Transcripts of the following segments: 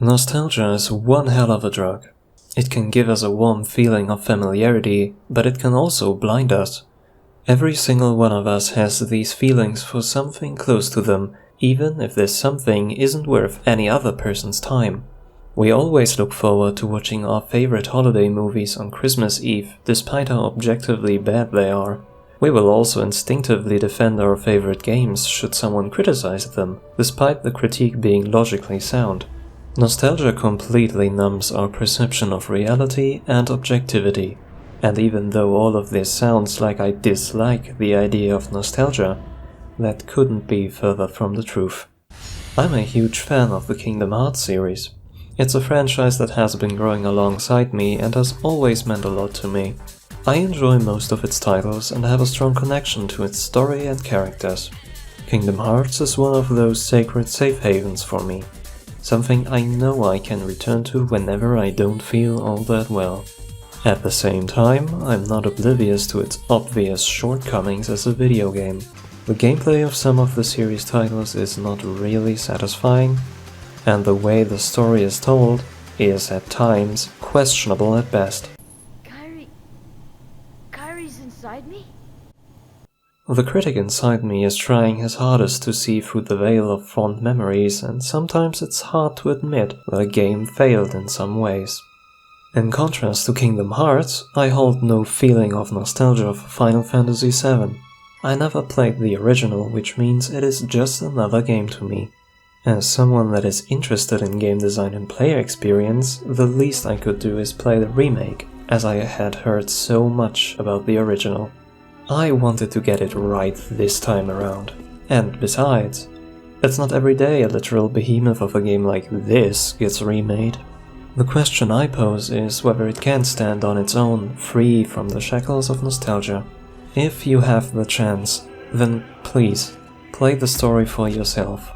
Nostalgia is one hell of a drug. It can give us a warm feeling of familiarity, but it can also blind us. Every single one of us has these feelings for something close to them, even if this something isn't worth any other person's time. We always look forward to watching our favorite holiday movies on Christmas Eve, despite how objectively bad they are. We will also instinctively defend our favorite games should someone criticize them, despite the critique being logically sound. Nostalgia completely numbs our perception of reality and objectivity. And even though all of this sounds like I dislike the idea of nostalgia, that couldn't be further from the truth. I'm a huge fan of the Kingdom Hearts series. It's a franchise that has been growing alongside me and has always meant a lot to me. I enjoy most of its titles and have a strong connection to its story and characters. Kingdom Hearts is one of those sacred safe havens for me. Something I know I can return to whenever I don't feel all that well. At the same time, I'm not oblivious to its obvious shortcomings as a video game. The gameplay of some of the series titles is not really satisfying, and the way the story is told is at times questionable at best. Kyrie's inside me? The critic inside me is trying his hardest to see through the veil of fond memories, and sometimes it's hard to admit that a game failed in some ways. In contrast to Kingdom Hearts, I hold no feeling of nostalgia for Final Fantasy VII. I never played the original, which means it is just another game to me. As someone that is interested in game design and player experience, the least I could do is play the remake, as I had heard so much about the original. I wanted to get it right this time around. And besides, it's not every day a literal behemoth of a game like this gets remade. The question I pose is whether it can stand on its own, free from the shackles of nostalgia. If you have the chance, then please, play the story for yourself.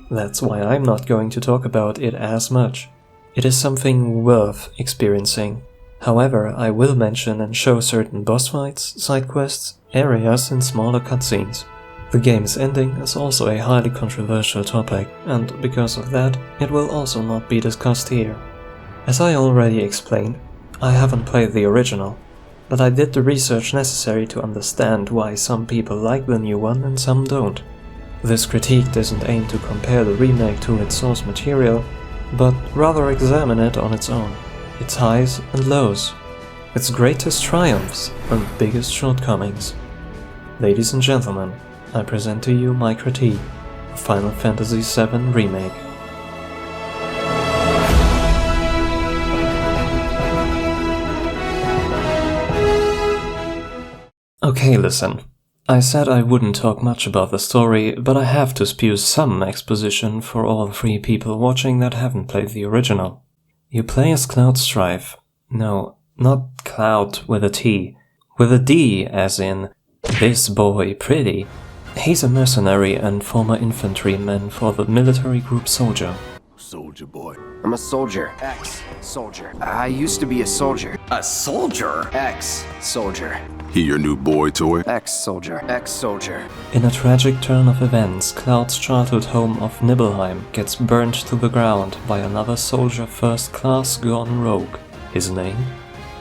That's why I'm not going to talk about it as much. It is something worth experiencing. However, I will mention and show certain boss fights, side quests, areas and smaller cutscenes. The game's ending is also a highly controversial topic, and because of that, it will also not be discussed here. As I already explained, I haven't played the original, but I did the research necessary to understand why some people like the new one and some don't. This critique doesn't aim to compare the remake to its source material, but rather examine it on its own. Its highs and lows, its greatest triumphs and biggest shortcomings. Ladies and gentlemen, I present to you my critique of Final Fantasy VII Remake. Okay, listen. I said I wouldn't talk much about the story, but I have to spew some exposition for all 3 people watching that haven't played the original. You play as Cloud Strife. No, not Cloud with a T. With a D, as in, this boy pretty. He's a mercenary and former infantryman for the military group Soldier. Soldier boy. I'm a soldier. Ex-soldier. I used to be a soldier. A soldier? Ex-soldier. He your new boy toy? Ex-soldier. Ex-soldier. In a tragic turn of events, Cloud's childhood home of Nibelheim gets burnt to the ground by another soldier first class gone rogue. His name?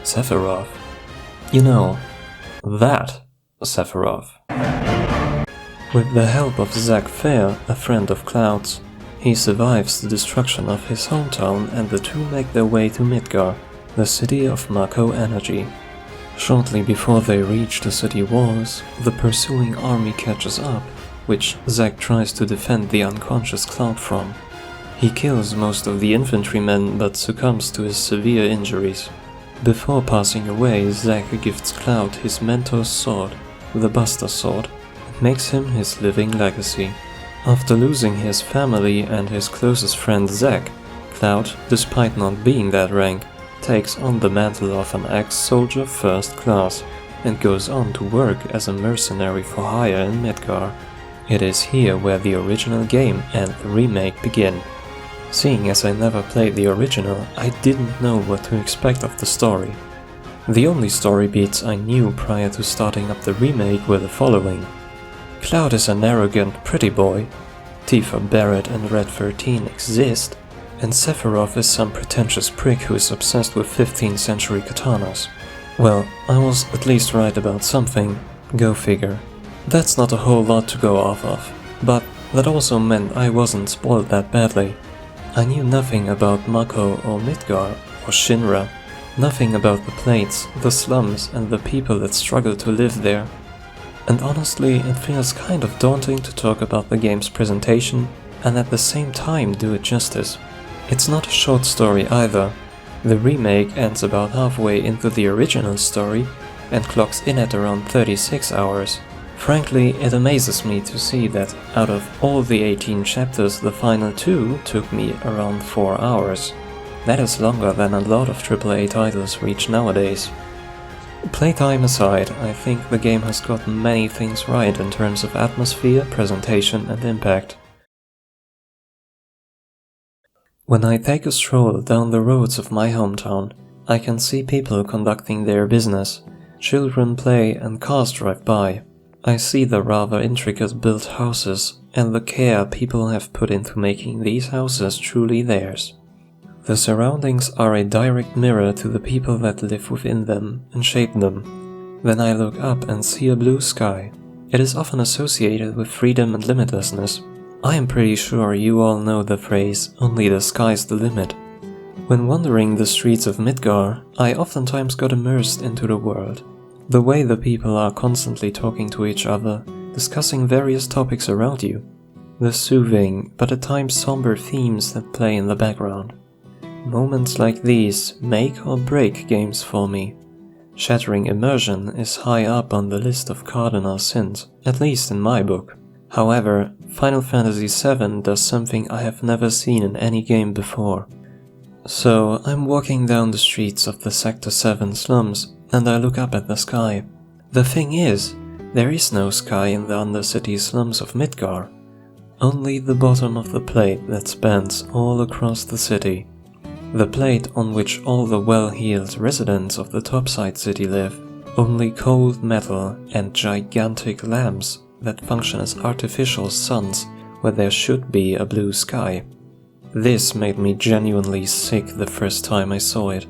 Sephiroth. You know, that Sephiroth. With the help of Zack Fair, a friend of Cloud's, he survives the destruction of his hometown and the two make their way to Midgar, the city of Mako Energy. Shortly before they reach the city walls, the pursuing army catches up, which Zack tries to defend the unconscious Cloud from. He kills most of the infantrymen but succumbs to his severe injuries. Before passing away, Zack gifts Cloud his mentor's sword, the Buster Sword, and makes him his living legacy. After losing his family and his closest friend Zack, Cloud, despite not being that rank, takes on the mantle of an ex-soldier first class and goes on to work as a mercenary for hire in Midgar. It is here where the original game and the remake begin. Seeing as I never played the original, I didn't know what to expect of the story. The only story beats I knew prior to starting up the remake were the following. Cloud is an arrogant pretty boy, Tifa Barrett and Red 13 exist, and Sephiroth is some pretentious prick who is obsessed with 15th century katanas. Well, I was at least right about something, go figure. That's not a whole lot to go off of, but that also meant I wasn't spoiled that badly. I knew nothing about Mako or Midgar or Shinra, nothing about the plates, the slums and the people that struggle to live there. And honestly, it feels kind of daunting to talk about the game's presentation and at the same time do it justice. It's not a short story either. The remake ends about halfway into the original story and clocks in at around 36 hours. Frankly, it amazes me to see that out of all the 18 chapters, the final 2 took me around 4 hours. That is longer than a lot of AAA titles reach nowadays. Playtime aside, I think the game has gotten many things right in terms of atmosphere, presentation and impact. When I take a stroll down the roads of my hometown, I can see people conducting their business, children play and cars drive by. I see the rather intricate built houses and the care people have put into making these houses truly theirs. The surroundings are a direct mirror to the people that live within them and shape them. Then I look up and see a blue sky. It is often associated with freedom and limitlessness. I am pretty sure you all know the phrase, "only the sky's the limit." When wandering the streets of Midgar, I oftentimes got immersed into the world. The way the people are constantly talking to each other, discussing various topics around you. The soothing, but at times somber themes that play in the background. Moments like these make or break games for me. Shattering immersion is high up on the list of cardinal sins, at least in my book. However, Final Fantasy VII does something I have never seen in any game before. So, I'm walking down the streets of the Sector 7 slums, and I look up at the sky. The thing is, there is no sky in the Undercity slums of Midgar. Only the bottom of the plate that spans all across the city. The plate on which all the well-heeled residents of the topside city live. Only cold metal and gigantic lamps that function as artificial suns where there should be a blue sky. This made me genuinely sick the first time I saw it,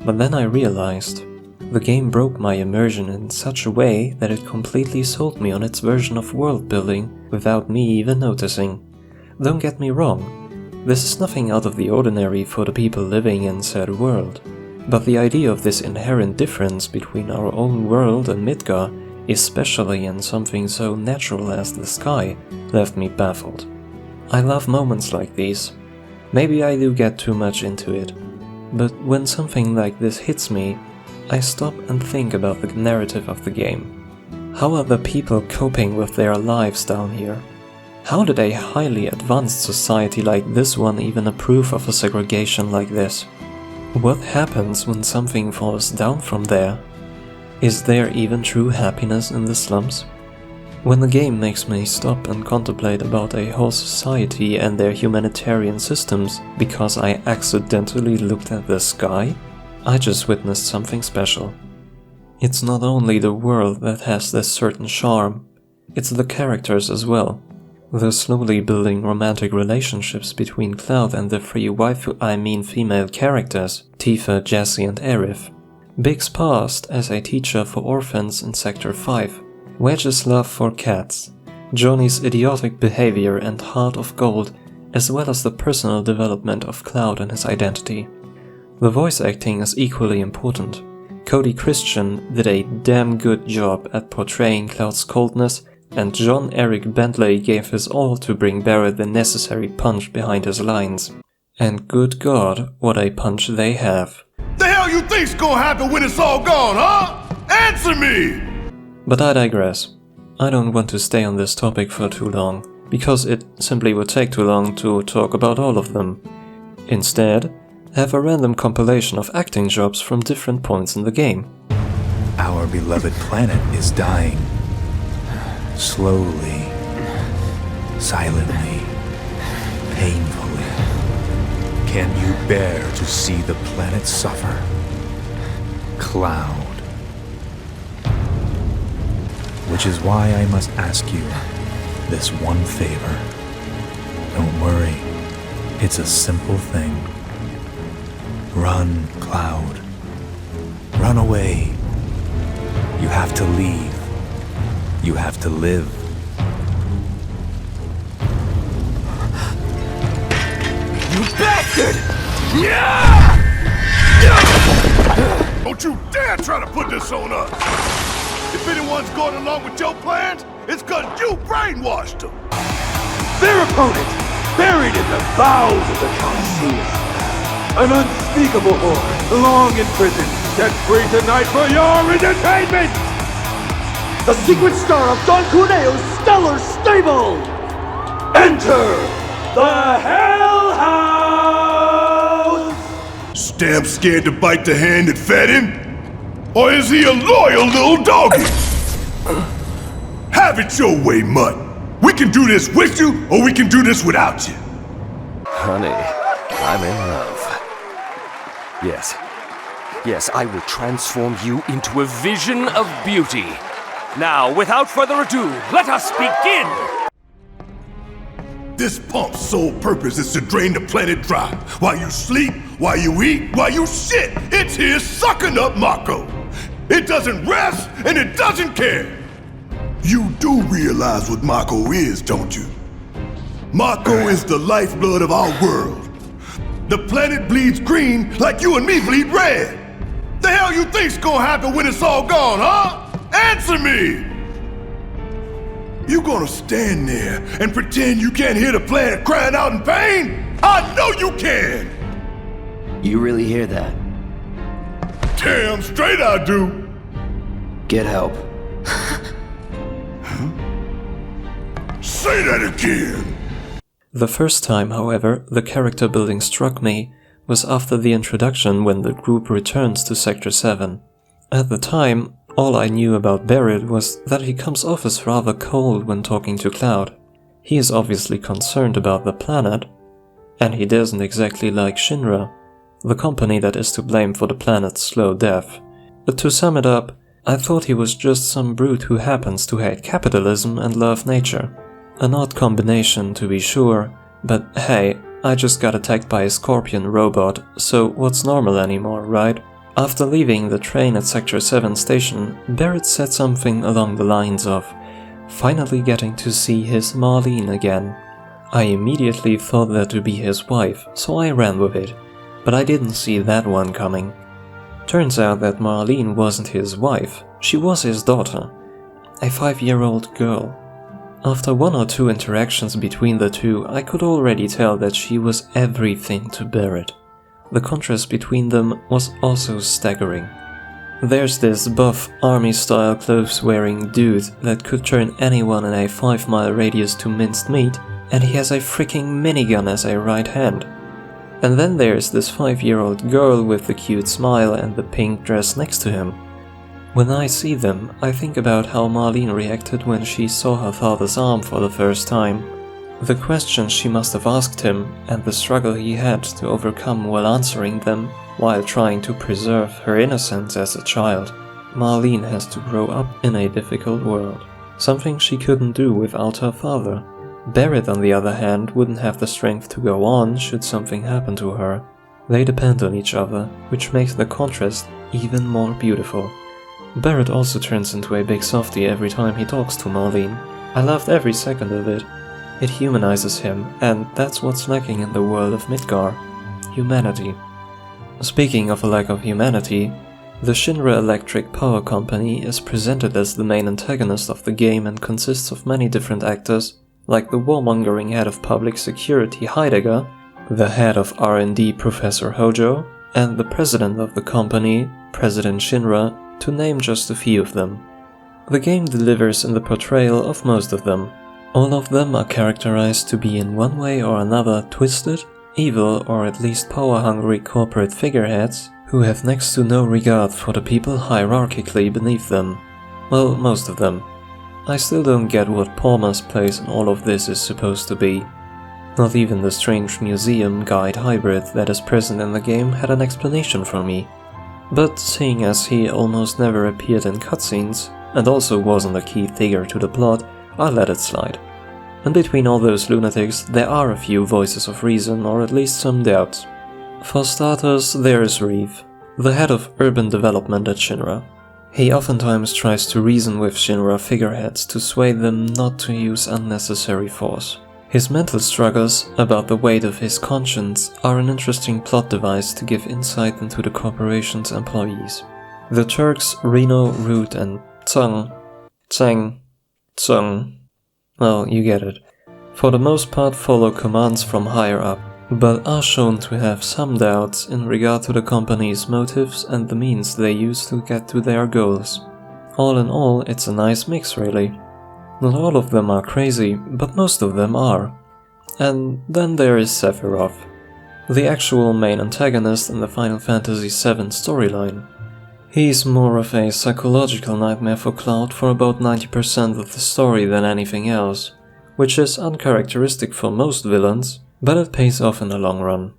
but then I realized the game broke my immersion in such a way that it completely sold me on its version of world building without me even noticing. Don't get me wrong, this is nothing out of the ordinary for the people living in said world, but the idea of this inherent difference between our own world and Midgar, especially in something so natural as the sky, left me baffled. I love moments like these. Maybe I do get too much into it, but when something like this hits me, I stop and think about the narrative of the game. How are the people coping with their lives down here? How did a highly advanced society like this one even approve of a segregation like this? What happens when something falls down from there? Is there even true happiness in the slums? When the game makes me stop and contemplate about a whole society and their humanitarian systems because I accidentally looked at the sky, I just witnessed something special. It's not only the world that has this certain charm, it's the characters as well. The slowly building romantic relationships between Cloud and the three female characters, Tifa, Jessie and Aerith. Big's past as a teacher for orphans in Sector 5, Wedge's love for cats, Johnny's idiotic behavior and heart of gold, as well as the personal development of Cloud and his identity. The voice acting is equally important. Cody Christian did a damn good job at portraying Cloud's coldness, and John Eric Bentley gave his all to bring Barrett the necessary punch behind his lines. And good God, what a punch they have. The hell you think's gonna happen when it's all gone, huh? Answer me! But I digress. I don't want to stay on this topic for too long, because it simply would take too long to talk about all of them. Instead, have a random compilation of acting jobs from different points in the game. Our beloved planet is dying. Slowly, silently, painfully. Can you bear to see the planet suffer? Cloud. Which is why I must ask you this one favor. Don't worry. It's a simple thing. Run, Cloud. Run away. You have to leave. You have to live. You bastard! Don't you dare try to put this on us! If anyone's going along with your plans, it's cause you brainwashed them! Their opponent, buried in the bowels of the Coliseum. An unspeakable horde, long in prison, set free tonight for your entertainment! The secret star of Don Corneo's stellar stable! Enter the Hell House! Stamp scared to bite the hand that fed him? Or is he a loyal little doggy? Have it your way, Mutt. We can do this with you, or we can do this without you. Honey, I'm in love. Yes, I will transform you into a vision of beauty. Now, without further ado, let us begin! This pump's sole purpose is to drain the planet dry. While you sleep, while you eat, while you shit, it's here sucking up Mako. It doesn't rest, and it doesn't care. You do realize what Mako is, don't you? Mako is the lifeblood of our world. The planet bleeds green like you and me bleed red. The hell you think's gonna happen when it's all gone, huh? Answer me! You gonna stand there and pretend you can't hear the planet crying out in pain? I know you can! You really hear that? Damn straight I do! Get help. Say that again! The first time, however, the character building struck me was after the introduction when the group returns to Sector 7. At the time, all I knew about Barrett was that he comes off as rather cold when talking to Cloud. He is obviously concerned about the planet, and he doesn't exactly like Shinra, the company that is to blame for the planet's slow death. But to sum it up, I thought he was just some brute who happens to hate capitalism and love nature. An odd combination to be sure, but hey, I just got attacked by a scorpion robot, so what's normal anymore, right? After leaving the train at Sector 7 station, Barrett said something along the lines of finally getting to see his Marlene again. I immediately thought that to be his wife, so I ran with it, but I didn't see that one coming. Turns out that Marlene wasn't his wife, she was his daughter, a 5-year-old girl. After one or two interactions between the two, I could already tell that she was everything to Barrett. The contrast between them was also staggering. There's this buff, army-style clothes-wearing dude that could turn anyone in a 5-mile radius to minced meat, and he has a freaking minigun as a right hand. And then there's this 5-year-old girl with the cute smile and the pink dress next to him. When I see them, I think about how Marlene reacted when she saw her father's arm for the first time. The questions she must have asked him, and the struggle he had to overcome while answering them, while trying to preserve her innocence as a child. Marlene has to grow up in a difficult world, something she couldn't do without her father. Barrett, on the other hand, wouldn't have the strength to go on should something happen to her. They depend on each other, which makes the contrast even more beautiful. Barrett also turns into a big softie every time he talks to Marlene. I loved every second of it. It humanizes him, and that's what's lacking in the world of Midgar. Humanity. Speaking of a lack of humanity, the Shinra Electric Power Company is presented as the main antagonist of the game and consists of many different actors, like the warmongering head of public security Heidegger, the head of R&D Professor Hojo, and the president of the company, President Shinra, to name just a few of them. The game delivers in the portrayal of most of them. All of them are characterized to be in one way or another twisted, evil, or at least power-hungry corporate figureheads who have next to no regard for the people hierarchically beneath them. Well, most of them. I still don't get what Palmer's place in all of this is supposed to be. Not even the strange museum guide hybrid that is present in the game had an explanation for me. But seeing as he almost never appeared in cutscenes, and also wasn't a key figure to the plot, I let it slide. and between all those lunatics there are a few voices of reason, or at least some doubts. For starters, there is Reeve, the head of urban development at Shinra. He oftentimes tries to reason with Shinra figureheads to sway them not to use unnecessary force. His mental struggles about the weight of his conscience are an interesting plot device to give insight into the corporation's employees. The Turks Reno, Root and Tseng, well, you get it, for the most part follow commands from higher up, but are shown to have some doubts in regard to the company's motives and the means they use to get to their goals. All in all, it's a nice mix really. Not all of them are crazy, but most of them are. And then there is Sephiroth, the actual main antagonist in the Final Fantasy VII storyline. He's more of a psychological nightmare for Cloud for about 90% of the story than anything else, which is uncharacteristic for most villains, but it pays off in the long run.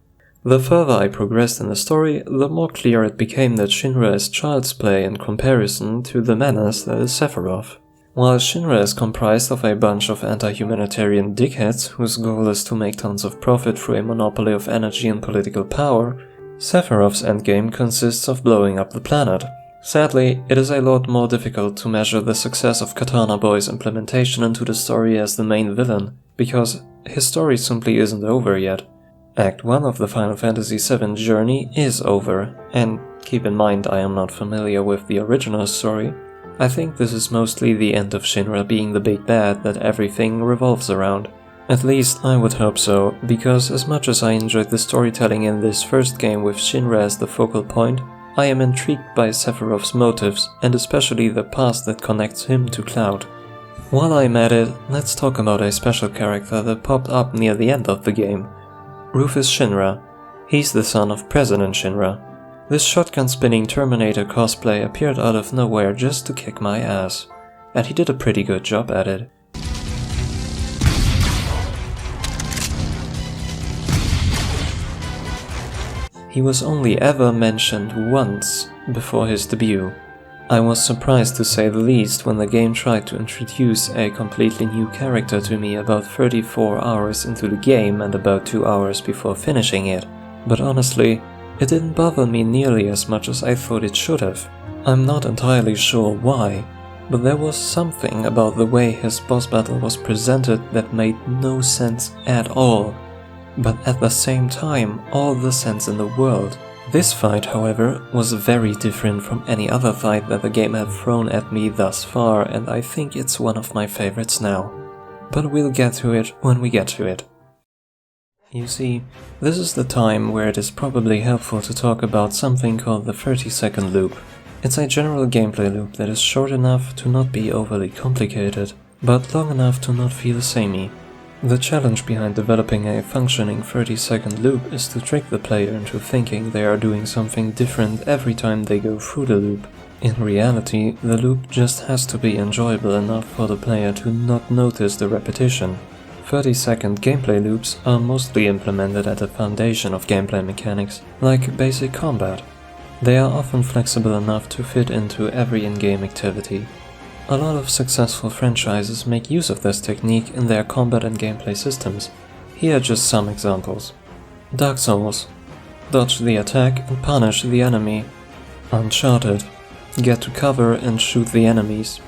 The further I progressed in the story, the more clear it became that Shinra is child's play in comparison to the menace that is Sephiroth. While Shinra is comprised of a bunch of anti-humanitarian dickheads whose goal is to make tons of profit through a monopoly of energy and political power, Sephiroth's endgame consists of blowing up the planet. Sadly, it is a lot more difficult to measure the success of Katana Boy's implementation into the story as the main villain, because his story simply isn't over yet. Act 1 of the Final Fantasy VII journey is over, and keep in mind I am not familiar with the original story. I think this is mostly the end of Shinra being the big bad that everything revolves around. At least I would hope so, because as much as I enjoyed the storytelling in this first game with Shinra as the focal point, I am intrigued by Sephiroth's motives, and especially the past that connects him to Cloud. While I'm at it, let's talk about a special character that popped up near the end of the game. Rufus Shinra. He's the son of President Shinra. This shotgun-spinning Terminator cosplay appeared out of nowhere just to kick my ass, and he did a pretty good job at it. He was only ever mentioned once before his debut. I was surprised to say the least when the game tried to introduce a completely new character to me about 34 hours into the game and about 2 hours before finishing it, but honestly, it didn't bother me nearly as much as I thought it should have. I'm not entirely sure why, but there was something about the way his boss battle was presented that made no sense at all, but at the same time all the sense in the world. This fight, however, was very different from any other fight that the game had thrown at me thus far, and I think it's one of my favorites now. But we'll get to it when we get to it. You see, this is the time where it is probably helpful to talk about something called the 30-second loop. It's a general gameplay loop that is short enough to not be overly complicated, but long enough to not feel samey. The challenge behind developing a functioning 30-second loop is to trick the player into thinking they are doing something different every time they go through the loop. In reality, the loop just has to be enjoyable enough for the player to not notice the repetition. 30-second gameplay loops are mostly implemented at the foundation of gameplay mechanics, like basic combat. They are often flexible enough to fit into every in-game activity. A lot of successful franchises make use of this technique in their combat and gameplay systems. Here are just some examples. Dark Souls. Dodge the attack and punish the enemy. Uncharted. Get to cover and shoot the enemies.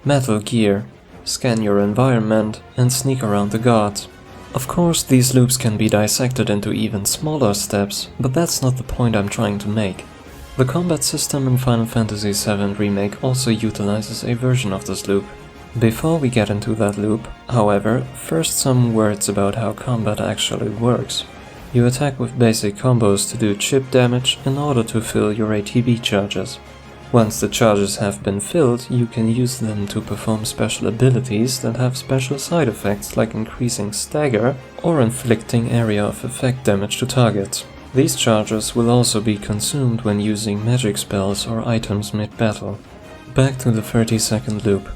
Metal Gear. Scan your environment and sneak around the guards. Of course, these loops can be dissected into even smaller steps, but that's not the point I'm trying to make. The combat system in Final Fantasy VII Remake also utilizes a version of this loop. Before we get into that loop, however, first some words about how combat actually works. You attack with basic combos to do chip damage in order to fill your ATB charges. Once the charges have been filled, you can use them to perform special abilities that have special side effects like increasing stagger or inflicting area of effect damage to targets. These charges will also be consumed when using magic spells or items mid-battle. Back to the 30-second loop.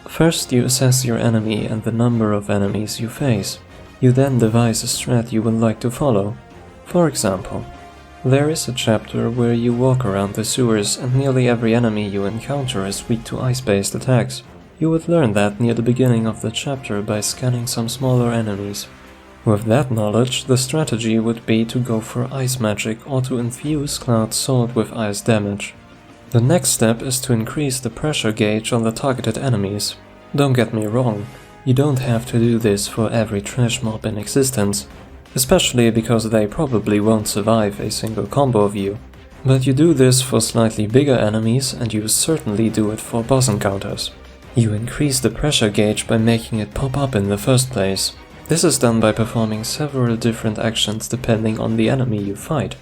First you assess your enemy and the number of enemies you face. You then devise a strat you would like to follow. For example, there is a chapter where you walk around the sewers and nearly every enemy you encounter is weak to ice-based attacks. You would learn that near the beginning of the chapter by scanning some smaller enemies. With that knowledge, the strategy would be to go for ice magic or to infuse Cloud's sword with ice damage. The next step is to increase the pressure gauge on the targeted enemies. Don't get me wrong, you don't have to do this for every trash mob in existence, especially because they probably won't survive a single combo of you. But you do this for slightly bigger enemies and you certainly do it for boss encounters. You increase the pressure gauge by making it pop up in the first place. This is done by performing several different actions depending on the enemy you fight.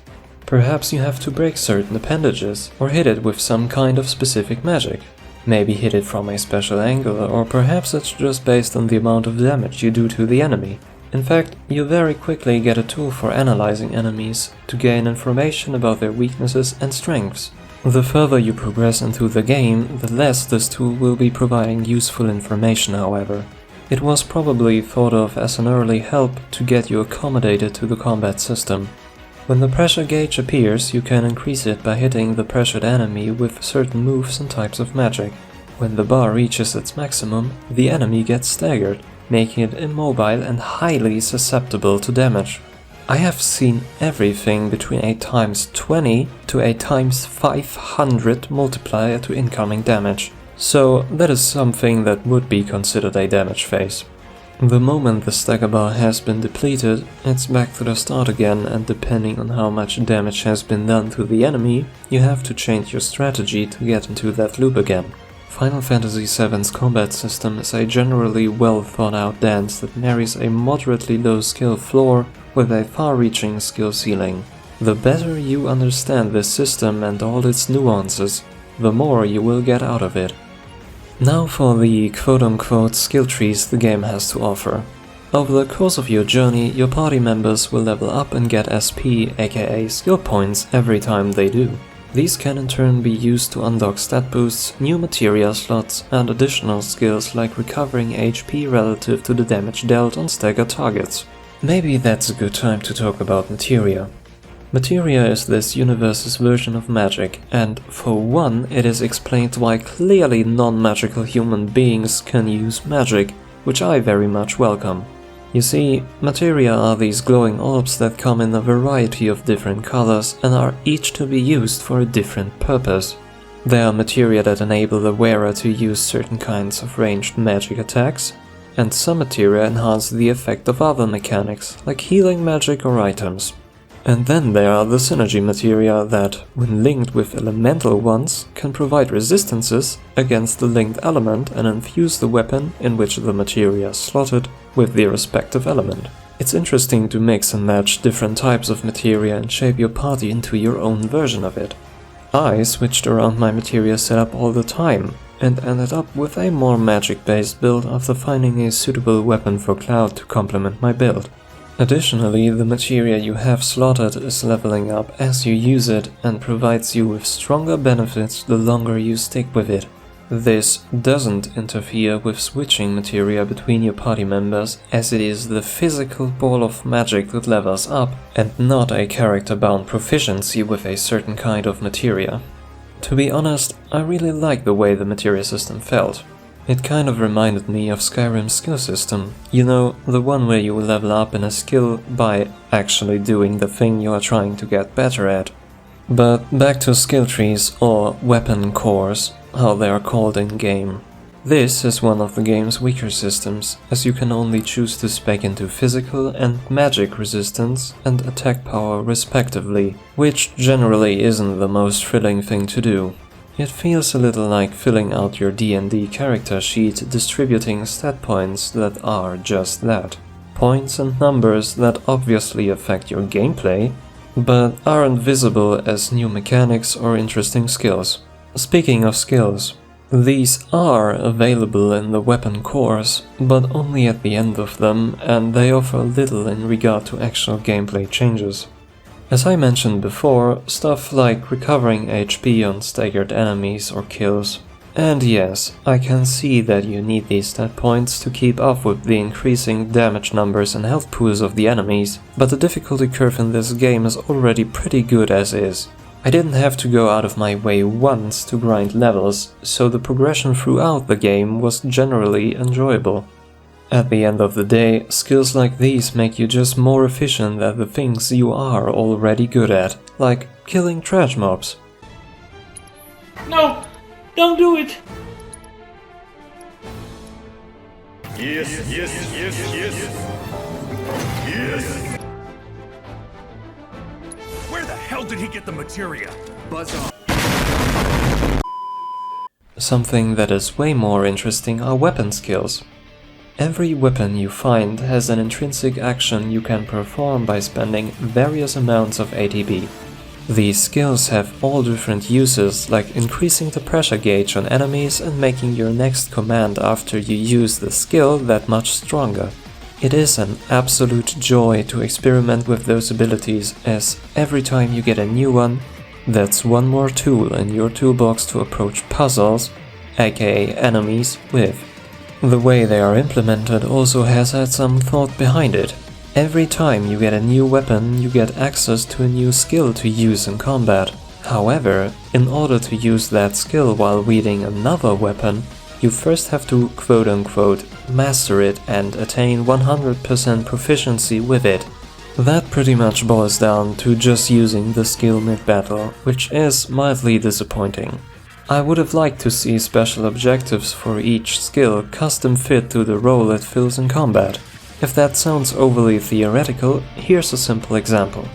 Perhaps you have to break certain appendages, or hit it with some kind of specific magic. Maybe hit it from a special angle, or perhaps it's just based on the amount of damage you do to the enemy. In fact, you very quickly get a tool for analyzing enemies to gain information about their weaknesses and strengths. The further you progress into the game, the less this tool will be providing useful information, however. It was probably thought of as an early help to get you accommodated to the combat system. When the pressure gauge appears, you can increase it by hitting the pressured enemy with certain moves and types of magic. When the bar reaches its maximum, the enemy gets staggered, making it immobile and highly susceptible to damage. I have seen everything between a ×20 to a ×500 multiplier to incoming damage. So that is something that would be considered a damage phase. The moment the stagger bar has been depleted, it's back to the start again, and depending on how much damage has been done to the enemy, you have to change your strategy to get into that loop again. Final Fantasy VII's combat system is a generally well thought out dance that marries a moderately low skill floor with a far-reaching skill ceiling. The better you understand this system and all its nuances, the more you will get out of it. Now for the quote-unquote skill trees the game has to offer. Over the course of your journey, your party members will level up and get SP, aka skill points, every time they do. These can in turn be used to unlock stat boosts, new materia slots, and additional skills like recovering HP relative to the damage dealt on staggered targets. Maybe that's a good time to talk about materia. Materia is this universe's version of magic, and for one, it is explained why clearly non-magical human beings can use magic, which I very much welcome. You see, materia are these glowing orbs that come in a variety of different colors and are each to be used for a different purpose. They are materia that enable the wearer to use certain kinds of ranged magic attacks, and some materia enhance the effect of other mechanics, like healing magic or items. And then there are the synergy materia that, when linked with elemental ones, can provide resistances against the linked element and infuse the weapon in which the materia is slotted with the respective element. It's interesting to mix and match different types of materia and shape your party into your own version of it. I switched around my materia setup all the time, and ended up with a more magic-based build after finding a suitable weapon for Cloud to complement my build. Additionally, the materia you have slotted is leveling up as you use it and provides you with stronger benefits the longer you stick with it. This doesn't interfere with switching materia between your party members, as it is the physical ball of magic that levels up, and not a character-bound proficiency with a certain kind of materia. To be honest, I really like the way the materia system felt. It kind of reminded me of Skyrim's skill system, you know, the one where you level up in a skill by actually doing the thing you are trying to get better at. But back to skill trees, or weapon cores, how they are called in-game. This is one of the game's weaker systems, as you can only choose to spec into physical and magic resistance and attack power respectively, which generally isn't the most thrilling thing to do. It feels a little like filling out your D&D character sheet distributing stat points that are just that. Points and numbers that obviously affect your gameplay, but aren't visible as new mechanics or interesting skills. Speaking of skills, these are available in the weapon cores, but only at the end of them, and they offer little in regard to actual gameplay changes. As I mentioned before, stuff like recovering HP on staggered enemies or kills. And yes, I can see that you need these stat points to keep up with the increasing damage numbers and health pools of the enemies, but the difficulty curve in this game is already pretty good as is. I didn't have to go out of my way once to grind levels, so the progression throughout the game was generally enjoyable. At the end of the day, skills like these make you just more efficient at the things you are already good at, like killing trash mobs. No! Don't do it! Yes, yes, yes, yes. Yes. Where the hell did he get the materia? Buzz off. Something that is way more interesting are weapon skills. Every weapon you find has an intrinsic action you can perform by spending various amounts of ATB. These skills have all different uses, like increasing the pressure gauge on enemies and making your next command after you use the skill that much stronger. It is an absolute joy to experiment with those abilities, as every time you get a new one, that's one more tool in your toolbox to approach puzzles, aka enemies, with. The way they are implemented also has had some thought behind it. Every time you get a new weapon, you get access to a new skill to use in combat. However, in order to use that skill while wielding another weapon, you first have to quote-unquote master it and attain 100% proficiency with it. That pretty much boils down to just using the skill Mitt Battle, which is mildly disappointing. I would have liked to see special objectives for each skill custom fit to the role it fills in combat. If that sounds overly theoretical, here's a simple example.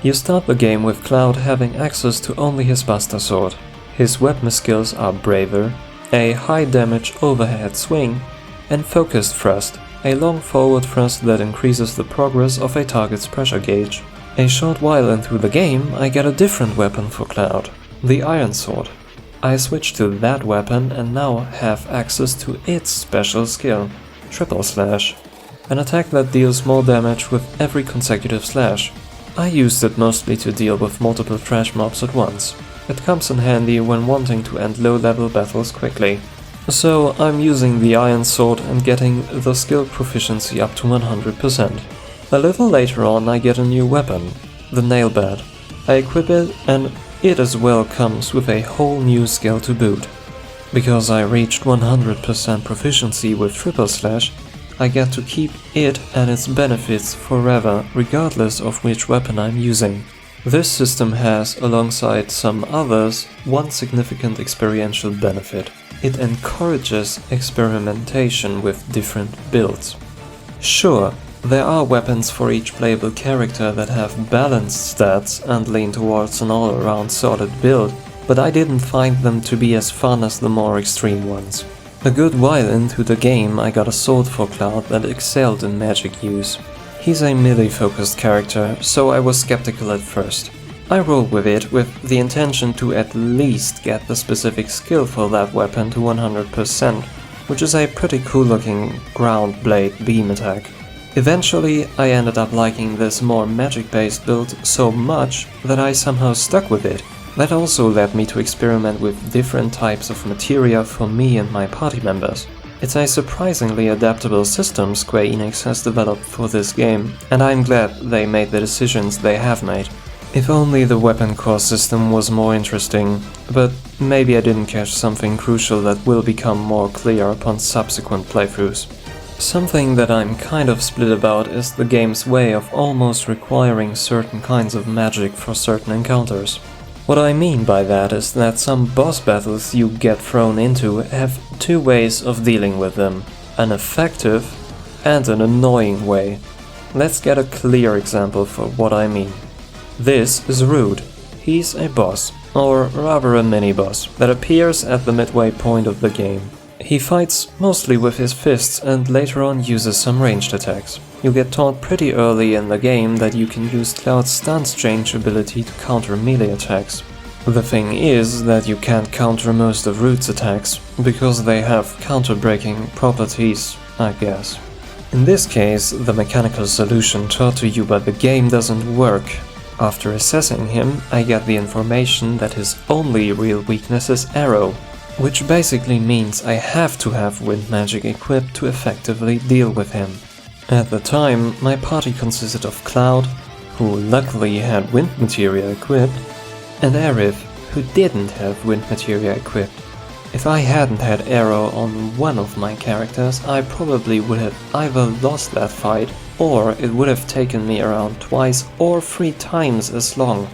You start the game with Cloud having access to only his Buster Sword. His weapon skills are Braver, a high damage overhead swing, and Focused Thrust, a long forward thrust that increases the progress of a target's pressure gauge. A short while into the game, I get a different weapon for Cloud, the Iron Sword. I switch to that weapon and now have access to its special skill, Triple Slash, an attack that deals more damage with every consecutive slash. I used it mostly to deal with multiple trash mobs at once. It comes in handy when wanting to end low-level battles quickly. So I'm using the Iron Sword and getting the skill proficiency up to 100%. A little later on I get a new weapon, the Nail Bat. I equip it and it as well comes with a whole new skill to boot. Because I reached 100% proficiency with Triple Slash, I get to keep it and its benefits forever, regardless of which weapon I'm using. This system has, alongside some others, one significant experiential benefit. It encourages experimentation with different builds. Sure, there are weapons for each playable character that have balanced stats and lean towards an all-around solid build, but I didn't find them to be as fun as the more extreme ones. A good while into the game I got a sword for Cloud that excelled in magic use. He's a melee-focused character, so I was skeptical at first. I rolled with it with the intention to at least get the specific skill for that weapon to 100%, which is a pretty cool-looking ground blade beam attack. Eventually, I ended up liking this more magic-based build so much that I somehow stuck with it. That also led me to experiment with different types of materia for me and my party members. It's a surprisingly adaptable system Square Enix has developed for this game, and I'm glad they made the decisions they have made. If only the weapon core system was more interesting, but maybe I didn't catch something crucial that will become more clear upon subsequent playthroughs. Something that I'm kind of split about is the game's way of almost requiring certain kinds of magic for certain encounters. What I mean by that is that some boss battles you get thrown into have two ways of dealing with them, an effective and an annoying way. Let's get a clear example for what I mean. This is Rude. He's a boss, or rather a mini-boss, that appears at the midway point of the game. He fights mostly with his fists and later on uses some ranged attacks. You get taught pretty early in the game that you can use Cloud's stance change ability to counter melee attacks. The thing is that you can't counter most of Rude's attacks, because they have counter-breaking properties, I guess. In this case, the mechanical solution taught to you by the game doesn't work. After assessing him, I get the information that his only real weakness is Arrow, which basically means I have to have wind magic equipped to effectively deal with him. At the time, my party consisted of Cloud, who luckily had wind materia equipped, and Arif, who didn't have wind materia equipped. If I hadn't had arrow on one of my characters, I probably would have either lost that fight, or it would have taken me around twice or 3 times as long.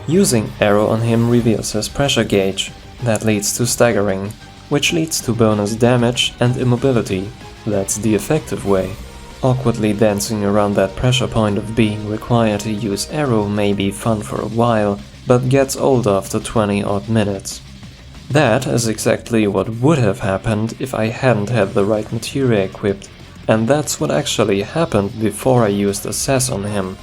Using arrow on him reveals his pressure gauge. That leads to staggering, which leads to bonus damage and immobility. That's the effective way. Awkwardly dancing around that pressure point of being required to use arrow may be fun for a while, but gets old after 20 odd minutes. That is exactly what would have happened if I hadn't had the right materia equipped, and that's what actually happened before I used Assess on him.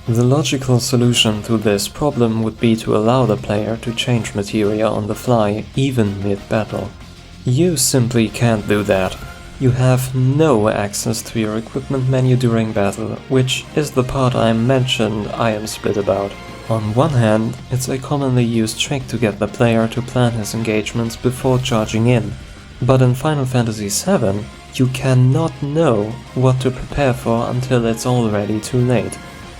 The logical solution to this problem would be to allow the player to change materia on the fly, even mid-battle. You simply can't do that. You have no access to your equipment menu during battle, which is the part I mentioned I am split about. On one hand, it's a commonly used trick to get the player to plan his engagements before charging in, but in Final Fantasy VII, you cannot know what to prepare for until it's already too late.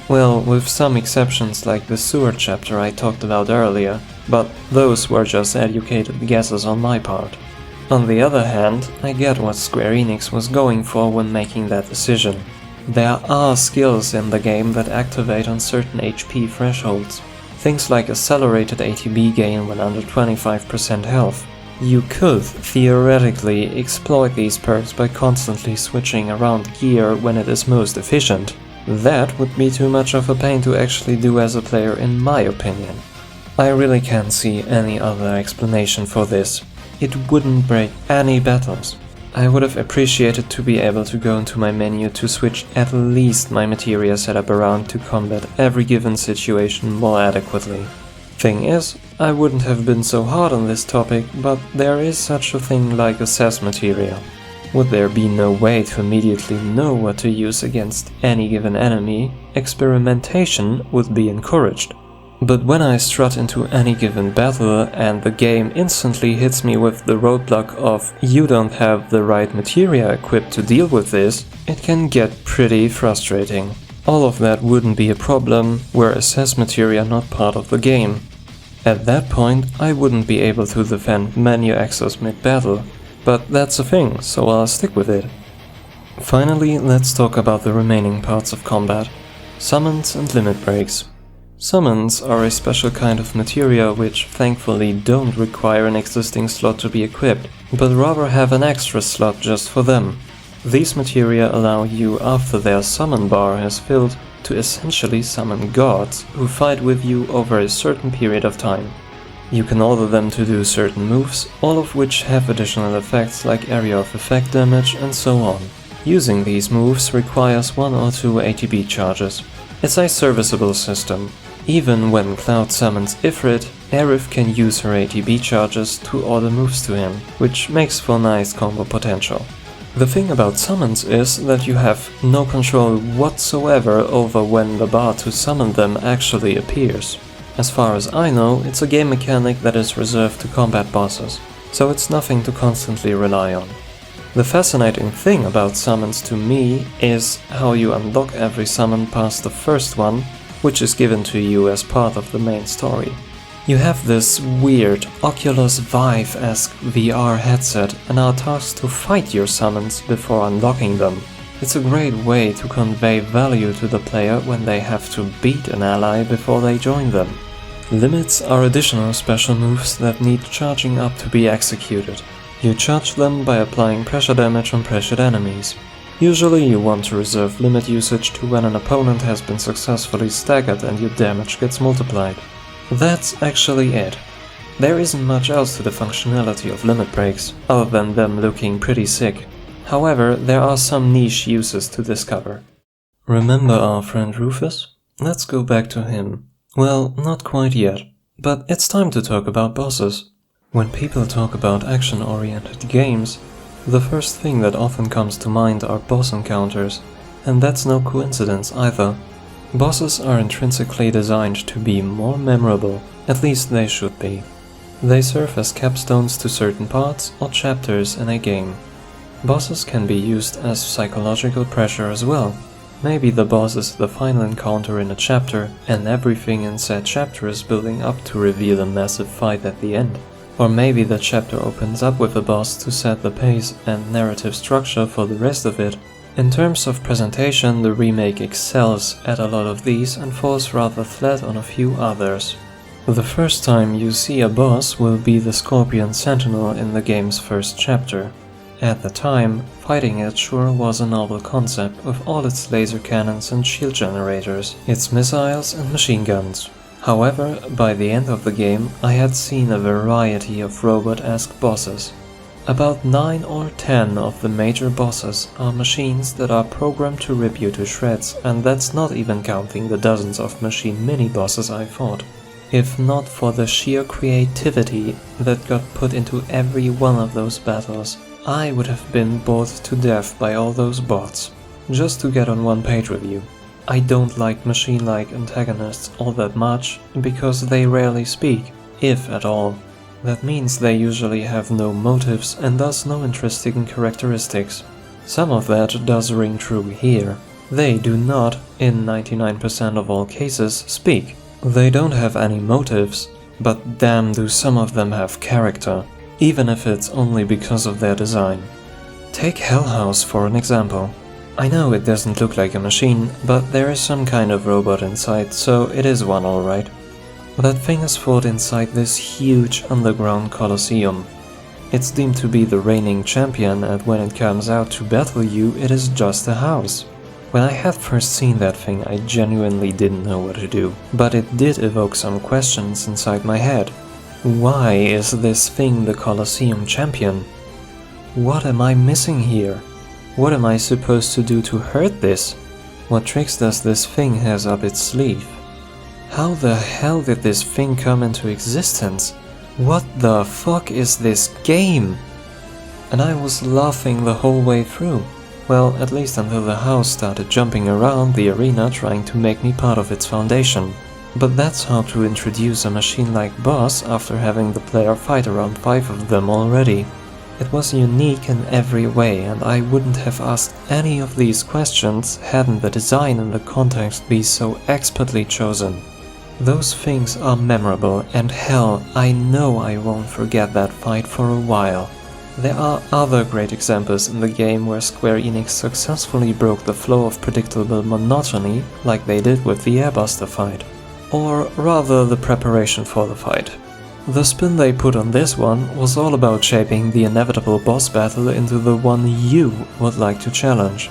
Well, with some exceptions like the sewer chapter I talked about earlier, but those were just educated guesses on my part. On the other hand, I get what Square Enix was going for when making that decision. There are skills in the game that activate on certain HP thresholds. Things like accelerated ATB gain when under 25% health. You could theoretically exploit these perks by constantly switching around gear when it is most efficient. That would be too much of a pain to actually do as a player, in my opinion. I really can't see any other explanation for this. It wouldn't break any battles. I would have appreciated to be able to go into my menu to switch at least my materia setup around to combat every given situation more adequately. Thing is, I wouldn't have been so hard on this topic, but there is such a thing like Assess materia. Would there be no way to immediately know what to use against any given enemy, experimentation would be encouraged. But when I strut into any given battle and the game instantly hits me with the roadblock of "you don't have the right materia equipped to deal with this," it can get pretty frustrating. All of that wouldn't be a problem were Assess materia not part of the game. At that point, I wouldn't be able to defend menu access mid-battle, but that's a thing, so I'll stick with it. Finally, let's talk about the remaining parts of combat. Summons and limit breaks. Summons are a special kind of materia which thankfully don't require an existing slot to be equipped, but rather have an extra slot just for them. These materia allow you, after their summon bar has filled, to essentially summon gods who fight with you over a certain period of time. You can order them to do certain moves, all of which have additional effects like area of effect damage and so on. Using these moves requires 1 or 2 ATB charges. It's a serviceable system. Even when Cloud summons Ifrit, Aerith can use her ATB charges to order moves to him, which makes for nice combo potential. The thing about summons is that you have no control whatsoever over when the bar to summon them actually appears. As far as I know, it's a game mechanic that is reserved to combat bosses, so it's nothing to constantly rely on. The fascinating thing about summons to me is how you unlock every summon past the first one, which is given to you as part of the main story. You have this weird Oculus Vive-esque VR headset and are tasked to fight your summons before unlocking them. It's a great way to convey value to the player when they have to beat an ally before they join them. Limits are additional special moves that need charging up to be executed. You charge them by applying pressure damage on pressured enemies. Usually you want to reserve limit usage to when an opponent has been successfully staggered and your damage gets multiplied. That's actually it. There isn't much else to the functionality of limit breaks, other than them looking pretty sick. However, there are some niche uses to discover. Remember our friend Rufus? Let's go back to him. Well, not quite yet, but it's time to talk about bosses. When people talk about action-oriented games, the first thing that often comes to mind are boss encounters, and that's no coincidence either. Bosses are intrinsically designed to be more memorable, at least they should be. They serve as capstones to certain parts or chapters in a game. Bosses can be used as psychological pressure as well. Maybe the boss is the final encounter in a chapter, and everything in said chapter is building up to reveal a massive fight at the end. Or maybe the chapter opens up with a boss to set the pace and narrative structure for the rest of it. In terms of presentation, the remake excels at a lot of these and falls rather flat on a few others. The first time you see a boss will be the Scorpion Sentinel in the game's first chapter. At the time, fighting it sure was a novel concept with all its laser cannons and shield generators, its missiles and machine guns. However, by the end of the game, I had seen a variety of robot-esque bosses. About 9 or 10 of the major bosses are machines that are programmed to rip you to shreds, and that's not even counting the dozens of machine mini-bosses I fought. If not for the sheer creativity that got put into every one of those battles, I would have been bored to death by all those bots. Just to get on one page with you. I don't like machine-like antagonists all that much, because they rarely speak, if at all. That means they usually have no motives and thus no interesting characteristics. Some of that does ring true here. They do not, in 99% of all cases, speak. They don't have any motives, but damn do some of them have character, even if it's only because of their design. Take Hell House for an example. I know it doesn't look like a machine, but there is some kind of robot inside, so it is one alright. That thing is fought inside this huge underground coliseum. It's deemed to be the reigning champion, and when it comes out to battle you, it is just a house. When I had first seen that thing, I genuinely didn't know what to do, but it did evoke some questions inside my head. Why is this thing the Colosseum champion? What am I missing here? What am I supposed to do to hurt this? What tricks does this thing has up its sleeve? How the hell did this thing come into existence? What the fuck is this game? And I was laughing the whole way through. Well, at least until the house started jumping around the arena trying to make me part of its foundation. But that's how to introduce a machine-like boss after having the player fight around 5 of them already. It was unique in every way, and I wouldn't have asked any of these questions hadn't the design and the context be so expertly chosen. Those things are memorable, and hell, I know I won't forget that fight for a while. There are other great examples in the game where Square Enix successfully broke the flow of predictable monotony, like they did with the Airbuster fight. Or rather, the preparation for the fight. The spin they put on this one was all about shaping the inevitable boss battle into the one you would like to challenge.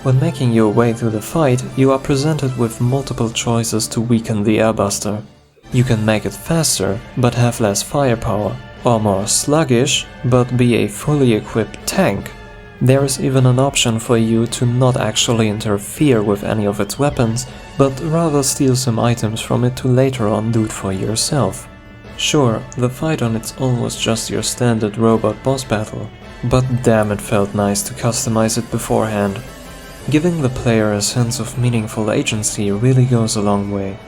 When making your way through the fight, you are presented with multiple choices to weaken the Airbuster. You can make it faster, but have less firepower, or more sluggish, but be a fully equipped tank. There is even an option for you to not actually interfere with any of its weapons, but rather steal some items from it to later on do it for yourself. Sure, the fight on its own was just your standard robot boss battle, but damn it felt nice to customize it beforehand. Giving the player a sense of meaningful agency really goes a long way.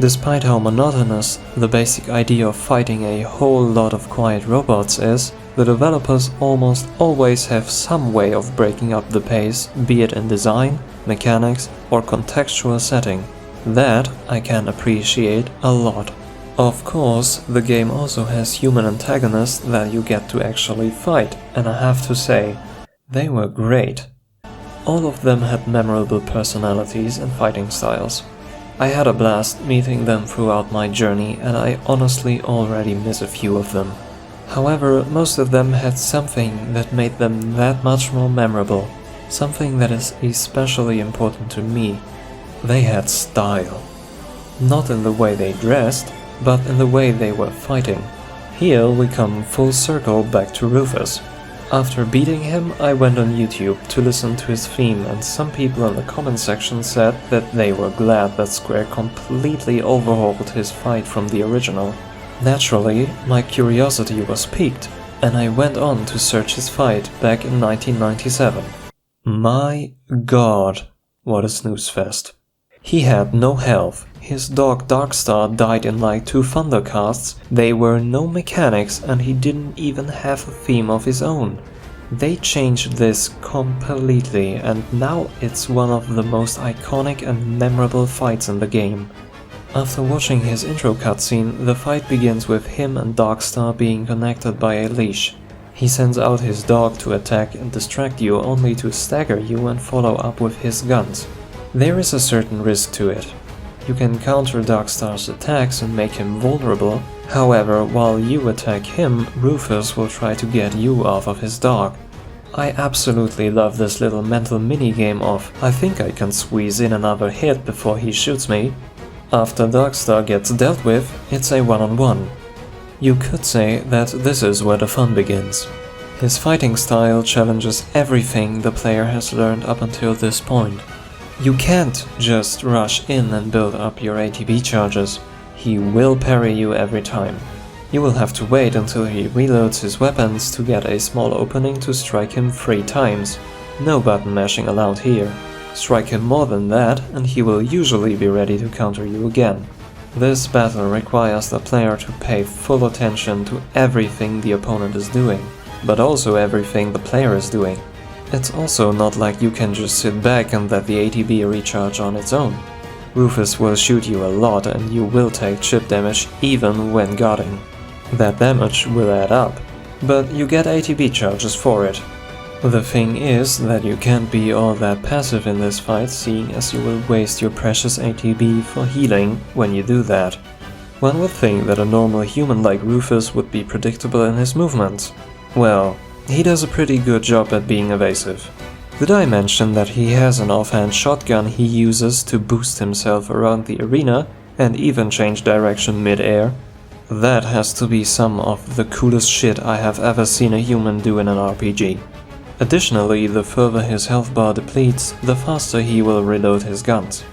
Despite how monotonous the basic idea of fighting a whole lot of quiet robots is, the developers almost always have some way of breaking up the pace, be it in design, mechanics, or contextual setting. That I can appreciate a lot. Of course, the game also has human antagonists that you get to actually fight, and I have to say, they were great. All of them had memorable personalities and fighting styles. I had a blast meeting them throughout my journey, and I honestly already miss a few of them. However, most of them had something that made them that much more memorable, something that is especially important to me. They had style. Not in the way they dressed, but in the way they were fighting. Here we come full circle back to Rufus. After beating him, I went on YouTube to listen to his theme, and some people in the comment section said that they were glad that Square completely overhauled his fight from the original. Naturally, my curiosity was piqued, and I went on to search his fight back in 1997. My god, what a snooze fest. He had no health, his dog Darkstar died in like 2 thundercasts, there were no mechanics, and he didn't even have a theme of his own. They changed this completely, and now it's one of the most iconic and memorable fights in the game. After watching his intro cutscene, the fight begins with him and Darkstar being connected by a leash. He sends out his dog to attack and distract you, only to stagger you and follow up with his guns. There is a certain risk to it. You can counter Darkstar's attacks and make him vulnerable. However, while you attack him, Rufus will try to get you off of his dog. I absolutely love this little mental minigame of I think I can squeeze in another hit before he shoots me. After Darkstar gets dealt with, it's a one-on-one. You could say that this is where the fun begins. His fighting style challenges everything the player has learned up until this point. You can't just rush in and build up your ATB charges. He will parry you every time. You will have to wait until he reloads his weapons to get a small opening to strike him 3 times. No button mashing allowed here. Strike him more than that and he will usually be ready to counter you again. This battle requires the player to pay full attention to everything the opponent is doing, but also everything the player is doing. It's also not like you can just sit back and let the ATB recharge on its own. Rufus will shoot you a lot and you will take chip damage even when guarding. That damage will add up, but you get ATB charges for it. The thing is that you can't be all that passive in this fight, seeing as you will waste your precious ATB for healing when you do that. One would think that a normal human like Rufus would be predictable in his movements. Well, he does a pretty good job at being evasive. Did I mention that he has an offhand shotgun he uses to boost himself around the arena and even change direction mid-air? That has to be some of the coolest shit I have ever seen a human do in an RPG. Additionally, the further his health bar depletes, the faster he will reload his guns.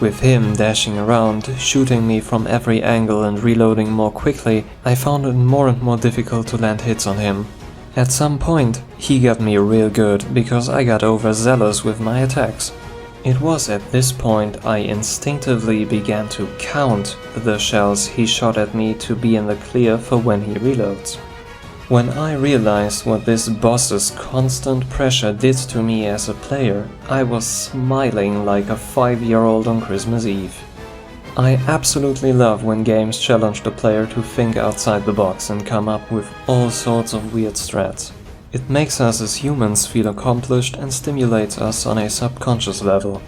With him dashing around, shooting me from every angle and reloading more quickly, I found it more and more difficult to land hits on him. At some point, he got me real good because I got overzealous with my attacks. It was at this point I instinctively began to count the shells he shot at me to be in the clear for when he reloads. When I realized what this boss's constant pressure did to me as a player, I was smiling like a 5-year-old on Christmas Eve. I absolutely love when games challenge the player to think outside the box and come up with all sorts of weird strats. It makes us as humans feel accomplished and stimulates us on a subconscious level.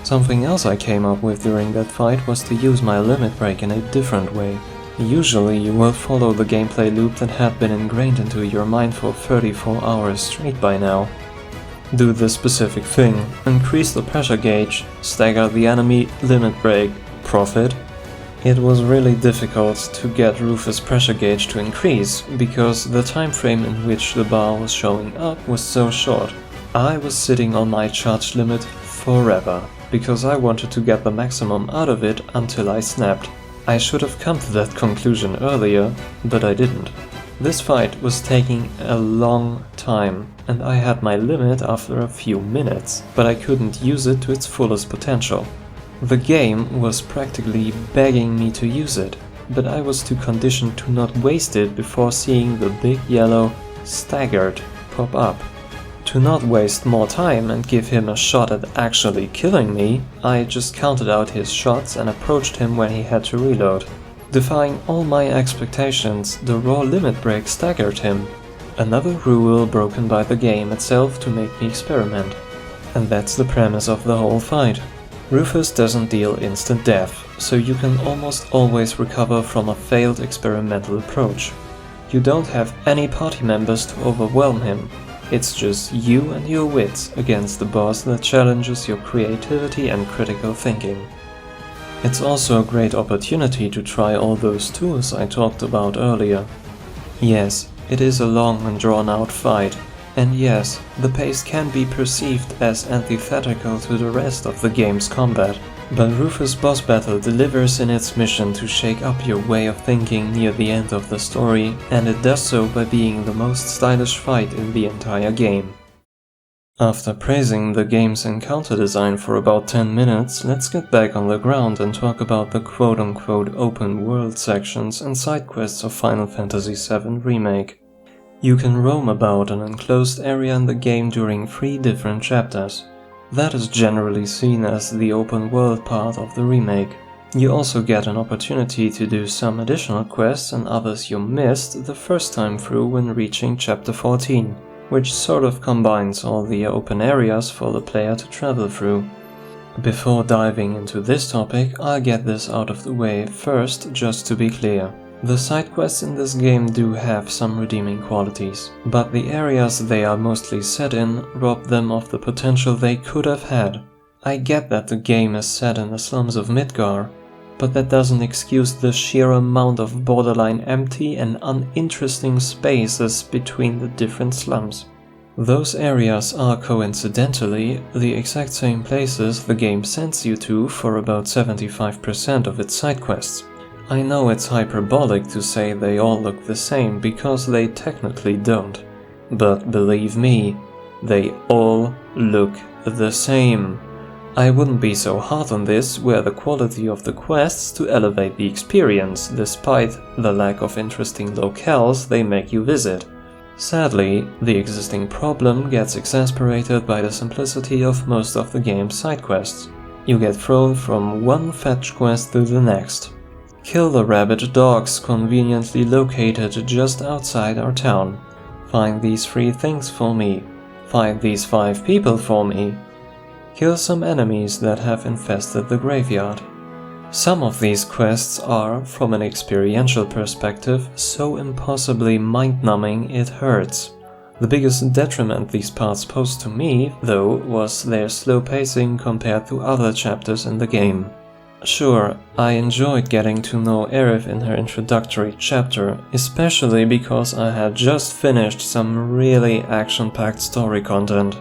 Something else I came up with during that fight was to use my limit break in a different way. Usually you will follow the gameplay loop that had been ingrained into your mind for 34 hours straight by now. Do this specific thing, increase the pressure gauge, stagger the enemy, limit break, profit. It was really difficult to get Rufus' pressure gauge to increase, because the time frame in which the bar was showing up was so short. I was sitting on my charge limit forever, because I wanted to get the maximum out of it until I snapped. I should have come to that conclusion earlier, but I didn't. This fight was taking a long time, and I had my limit after a few minutes, but I couldn't use it to its fullest potential. The game was practically begging me to use it, but I was too conditioned to not waste it before seeing the big yellow "staggered" pop up. To not waste more time and give him a shot at actually killing me, I just counted out his shots and approached him when he had to reload. Defying all my expectations, the raw limit break staggered him. Another rule broken by the game itself to make me experiment. And that's the premise of the whole fight. Rufus doesn't deal instant death, so you can almost always recover from a failed experimental approach. You don't have any party members to overwhelm him. It's just you and your wits against the boss that challenges your creativity and critical thinking. It's also a great opportunity to try all those tools I talked about earlier. Yes, it is a long and drawn-out fight, and yes, the pace can be perceived as antithetical to the rest of the game's combat, but Rufus' boss battle delivers in its mission to shake up your way of thinking near the end of the story, and it does so by being the most stylish fight in the entire game. After praising the game's encounter design for about 10 minutes, let's get back on the ground and talk about the quote-unquote open world sections and side quests of Final Fantasy VII Remake. You can roam about an enclosed area in the game during 3 different chapters. That is generally seen as the open world part of the remake. You also get an opportunity to do some additional quests and others you missed the first time through when reaching chapter 14, which sort of combines all the open areas for the player to travel through. Before diving into this topic, I'll get this out of the way first, just to be clear. The side quests in this game do have some redeeming qualities, but the areas they are mostly set in rob them of the potential they could have had. I get that the game is set in the slums of Midgar, but that doesn't excuse the sheer amount of borderline empty and uninteresting spaces between the different slums. Those areas are coincidentally the exact same places the game sends you to for about 75% of its side quests. I know it's hyperbolic to say they all look the same because they technically don't, but believe me, they all look the same. I wouldn't be so hard on this were the quality of the quests to elevate the experience, despite the lack of interesting locales they make you visit. Sadly, the existing problem gets exacerbated by the simplicity of most of the game's side quests. You get thrown from one fetch quest to the next. Kill the rabid dogs conveniently located just outside our town. Find these 3 things for me. Find these 5 people for me. Kill some enemies that have infested the graveyard. Some of these quests are, from an experiential perspective, so impossibly mind-numbing it hurts. The biggest detriment these parts posed to me, though, was their slow pacing compared to other chapters in the game. Sure, I enjoyed getting to know Aerith in her introductory chapter, especially because I had just finished some really action-packed story content.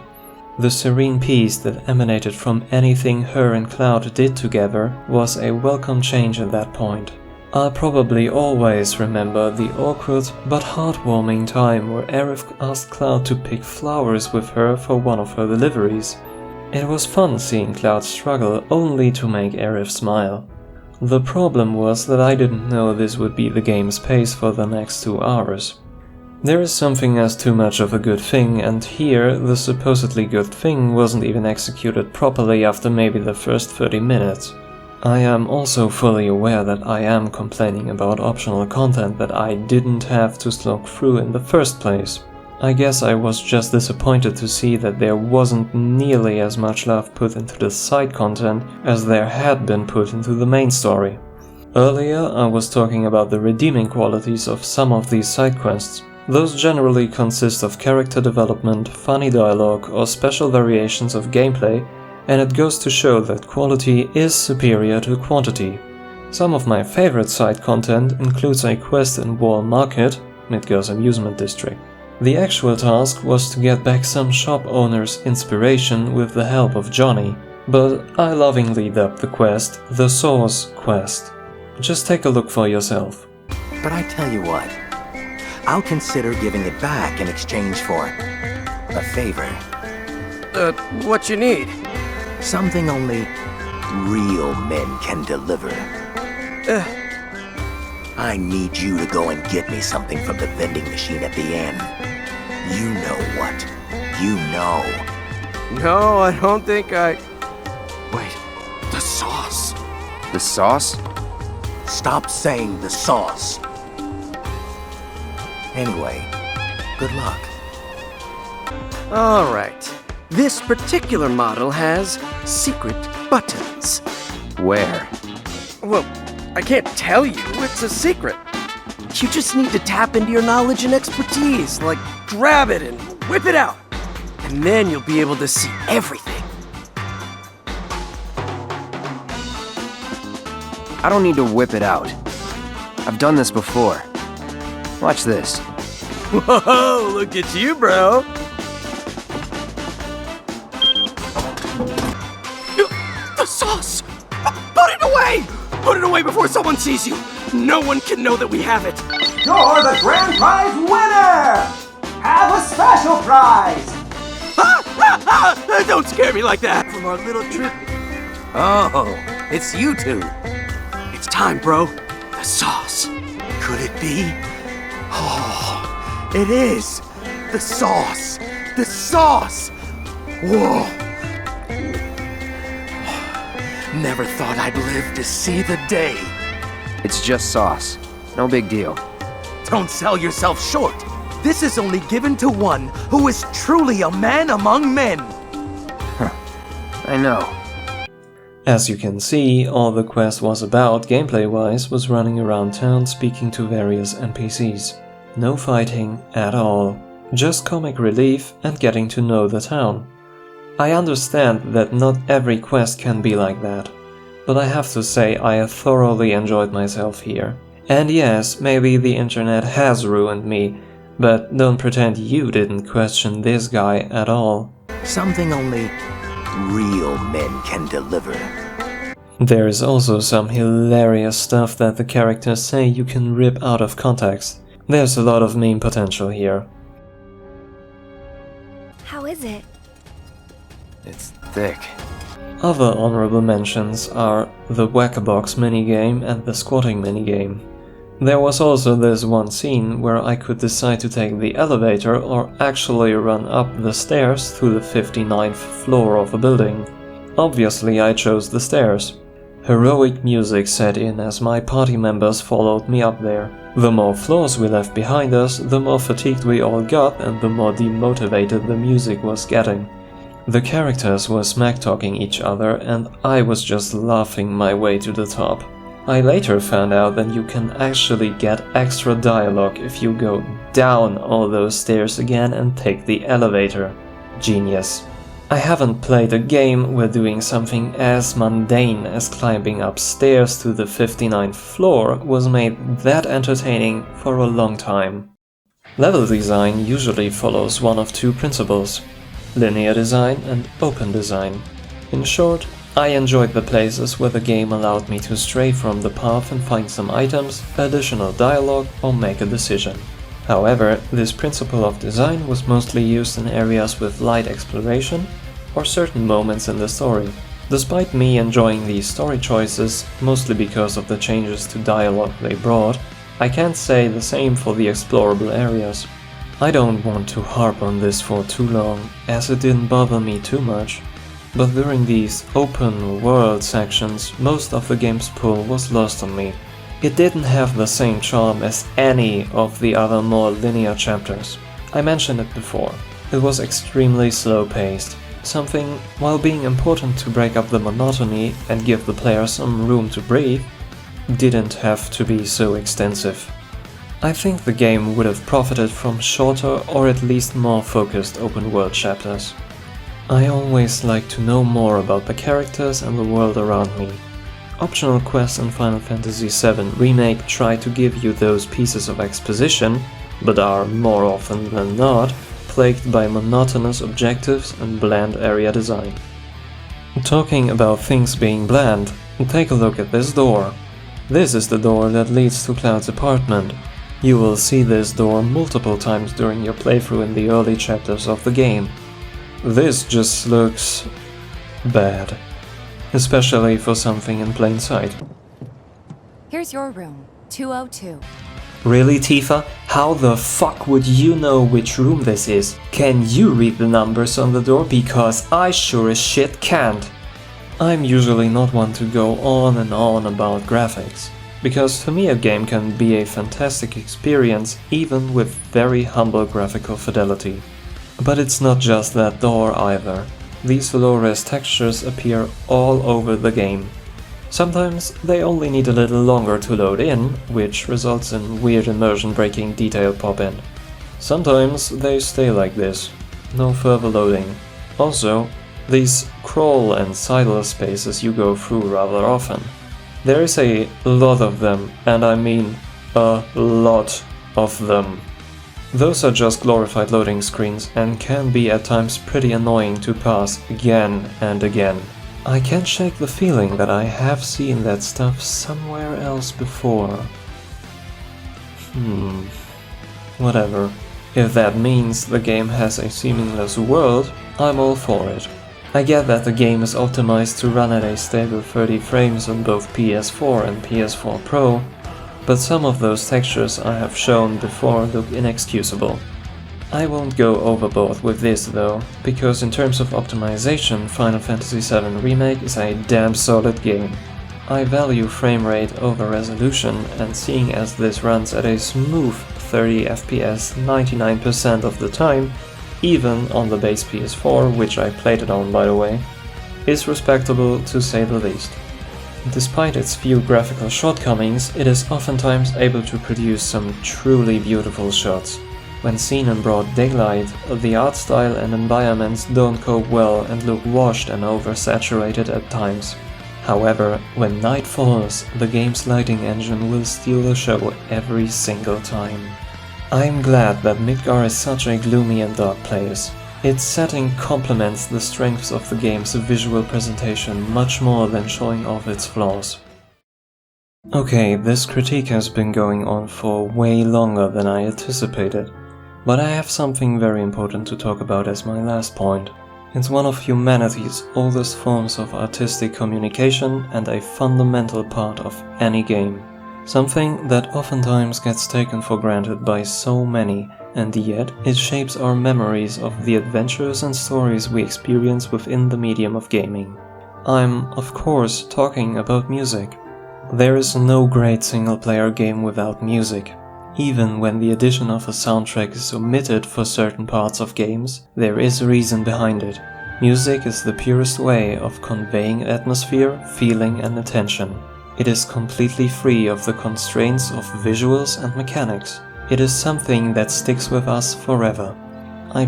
The serene peace that emanated from anything her and Cloud did together was a welcome change at that point. I'll probably always remember the awkward but heartwarming time where Aerith asked Cloud to pick flowers with her for one of her deliveries. It was fun seeing Cloud struggle only to make Aerith smile. The problem was that I didn't know this would be the game's pace for the next 2 hours. There is something as too much of a good thing, and here the supposedly good thing wasn't even executed properly after maybe the first 30 minutes. I am also fully aware that I am complaining about optional content that I didn't have to slog through in the first place. I guess I was just disappointed to see that there wasn't nearly as much love put into the side content as there had been put into the main story. Earlier I was talking about the redeeming qualities of some of these side quests. Those generally consist of character development, funny dialogue, or special variations of gameplay, and it goes to show that quality is superior to quantity. Some of my favorite side content includes a quest in Wall Market, Midgar's amusement district. The actual task was to get back some shop owner's inspiration with the help of Johnny, but I lovingly dubbed the quest the Source Quest. Just take a look for yourself. But I tell you what, I'll consider giving it back in exchange for a favor. What you need? Something only real men can deliver. I need you to go and get me something from the vending machine at the end. You know what? You know. No, I don't think I... Wait, the sauce. The sauce? Stop saying the sauce. Anyway, good luck. All right. This particular model has secret buttons. Where? Well, I can't tell you. It's a secret. You just need to tap into your knowledge and expertise, like grab it and whip it out. And then you'll be able to see everything. I don't need to whip it out. I've done this before. Watch this. Whoa, look at you, bro. The sauce! Put it away! Put it away before someone sees you! No one can know that we have it! You're the grand prize winner! Have a special prize! Don't scare me like that! From our little trip. Oh, it's you two. It's time, bro. The sauce. Could it be? Oh, It is! The sauce! The sauce! Whoa! Never thought I'd live to see the day. It's just sauce. No big deal. Don't sell yourself short. This is only given to one who is truly a man among men. I know. As you can see, all the quest was about, gameplay-wise, was running around town speaking to various NPCs. No fighting at all. Just comic relief and getting to know the town. I understand that not every quest can be like that, but I have to say I have thoroughly enjoyed myself here. And yes, maybe the internet has ruined me, but don't pretend you didn't question this guy at all. Something only real men can deliver. There is also some hilarious stuff that the characters say you can rip out of context. There's a lot of meme potential here. How is it? It's thick. Other honorable mentions are the Whack-a-Box minigame and the squatting minigame. There was also this one scene where I could decide to take the elevator or actually run up the stairs through the 59th floor of a building. Obviously I chose the stairs. Heroic music set in as my party members followed me up there. The more floors we left behind us, the more fatigued we all got and the more demotivated the music was getting. The characters were smack-talking each other and I was just laughing my way to the top. I later found out that you can actually get extra dialogue if you go down all those stairs again and take the elevator. Genius. I haven't played a game where doing something as mundane as climbing upstairs to the 59th floor was made that entertaining for a long time. Level design usually follows one of two principles: linear design and open design. In short, I enjoyed the places where the game allowed me to stray from the path and find some items, additional dialogue, or make a decision. However, this principle of design was mostly used in areas with light exploration or certain moments in the story. Despite me enjoying these story choices, mostly because of the changes to dialogue they brought, I can't say the same for the explorable areas. I don't want to harp on this for too long, as it didn't bother me too much. But during these open world sections, most of the game's pull was lost on me. It didn't have the same charm as any of the other more linear chapters. I mentioned it before. It was extremely slow-paced, something, while being important to break up the monotony and give the player some room to breathe, didn't have to be so extensive. I think the game would have profited from shorter or at least more focused open world chapters. I always like to know more about the characters and the world around me. Optional quests in Final Fantasy VII Remake try to give you those pieces of exposition, but are, more often than not, plagued by monotonous objectives and bland area design. Talking about things being bland, take a look at this door. This is the door that leads to Cloud's apartment. You will see this door multiple times during your playthrough in the early chapters of the game. This just looks bad, especially for something in plain sight. Here's your room, 202. Really, Tifa? How the fuck would you know which room this is? Can you read the numbers on the door? Because I sure as shit can't. I'm usually not one to go on and on about graphics, because to me a game can be a fantastic experience even with very humble graphical fidelity. But it's not just that door either. These low-res textures appear all over the game. Sometimes they only need a little longer to load in, which results in weird immersion-breaking detail pop-in. Sometimes they stay like this, no further loading. Also, these crawl and sidle spaces you go through rather often. There is a lot of them, and I mean a lot of them. Those are just glorified loading screens and can be at times pretty annoying to pass again and again. I can't shake the feeling that I have seen that stuff somewhere else before. Whatever. If that means the game has a seamless world, I'm all for it. I get that the game is optimized to run at a stable 30 frames on both PS4 and PS4 Pro, but some of those textures I have shown before look inexcusable. I won't go overboard with this though, because in terms of optimization, Final Fantasy VII Remake is a damn solid game. I value frame rate over resolution, and seeing as this runs at a smooth 30 FPS 99% of the time, even on the base PS4, which I played it on by the way, is respectable to say the least. Despite its few graphical shortcomings, it is oftentimes able to produce some truly beautiful shots. When seen in broad daylight, the art style and environments don't cope well and look washed and oversaturated at times. However, when night falls, the game's lighting engine will steal the show every single time. I'm glad that Midgar is such a gloomy and dark place. Its setting complements the strengths of the game's visual presentation much more than showing off its flaws. Okay, this critique has been going on for way longer than I anticipated, but I have something very important to talk about as my last point. It's one of humanity's oldest forms of artistic communication and a fundamental part of any game. Something that oftentimes gets taken for granted by so many, and yet it shapes our memories of the adventures and stories we experience within the medium of gaming. I'm, of course, talking about music. There is no great single-player game without music. Even when the addition of a soundtrack is omitted for certain parts of games, there is a reason behind it. Music is the purest way of conveying atmosphere, feeling and attention. It is completely free of the constraints of visuals and mechanics. It is something that sticks with us forever. I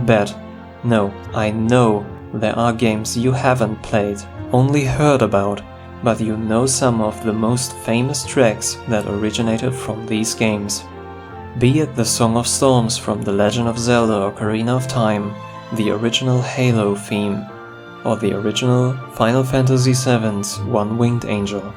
know there are games you haven't played, only heard about, but you know some of the most famous tracks that originated from these games. Be it the Song of Storms from The Legend of Zelda Ocarina of Time, the original Halo theme, or the original Final Fantasy VII's One-Winged Angel.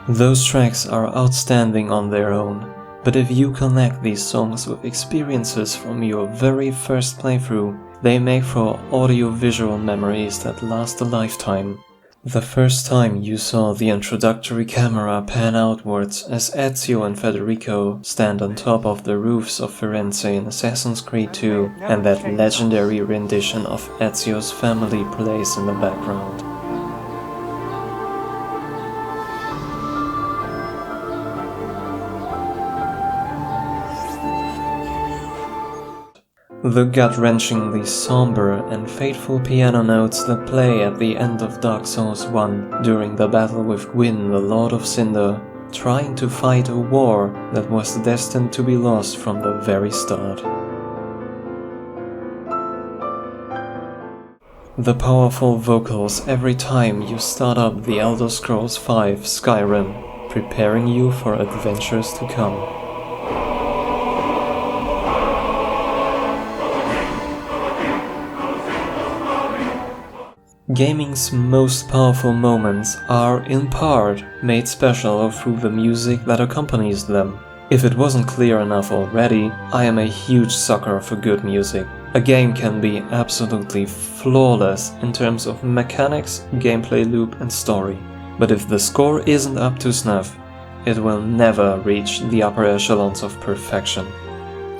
Those tracks are outstanding on their own, but if you connect these songs with experiences from your very first playthrough, they make for audio-visual memories that last a lifetime. The first time you saw the introductory camera pan outwards as Ezio and Federico stand on top of the roofs of Firenze in Assassin's Creed 2, and that legendary rendition of Ezio's family plays in the background. The gut-wrenchingly somber and fateful piano notes that play at the end of Dark Souls 1 during the battle with Gwyn, the Lord of Cinder, trying to fight a war that was destined to be lost from the very start. The powerful vocals every time you start up The Elder Scrolls V Skyrim, preparing you for adventures to come. Gaming's most powerful moments are, in part, made special through the music that accompanies them. If it wasn't clear enough already, I am a huge sucker for good music. A game can be absolutely flawless in terms of mechanics, gameplay loop and story, but if the score isn't up to snuff, it will never reach the upper echelons of perfection.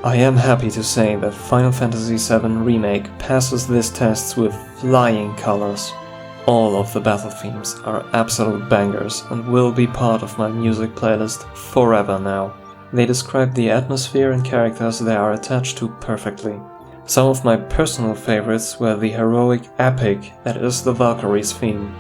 I am happy to say that Final Fantasy VII Remake passes this test with flying colors. All of the battle themes are absolute bangers and will be part of my music playlist forever now. They describe the atmosphere and characters they are attached to perfectly. Some of my personal favorites were the heroic epic that is the Valkyrie's theme.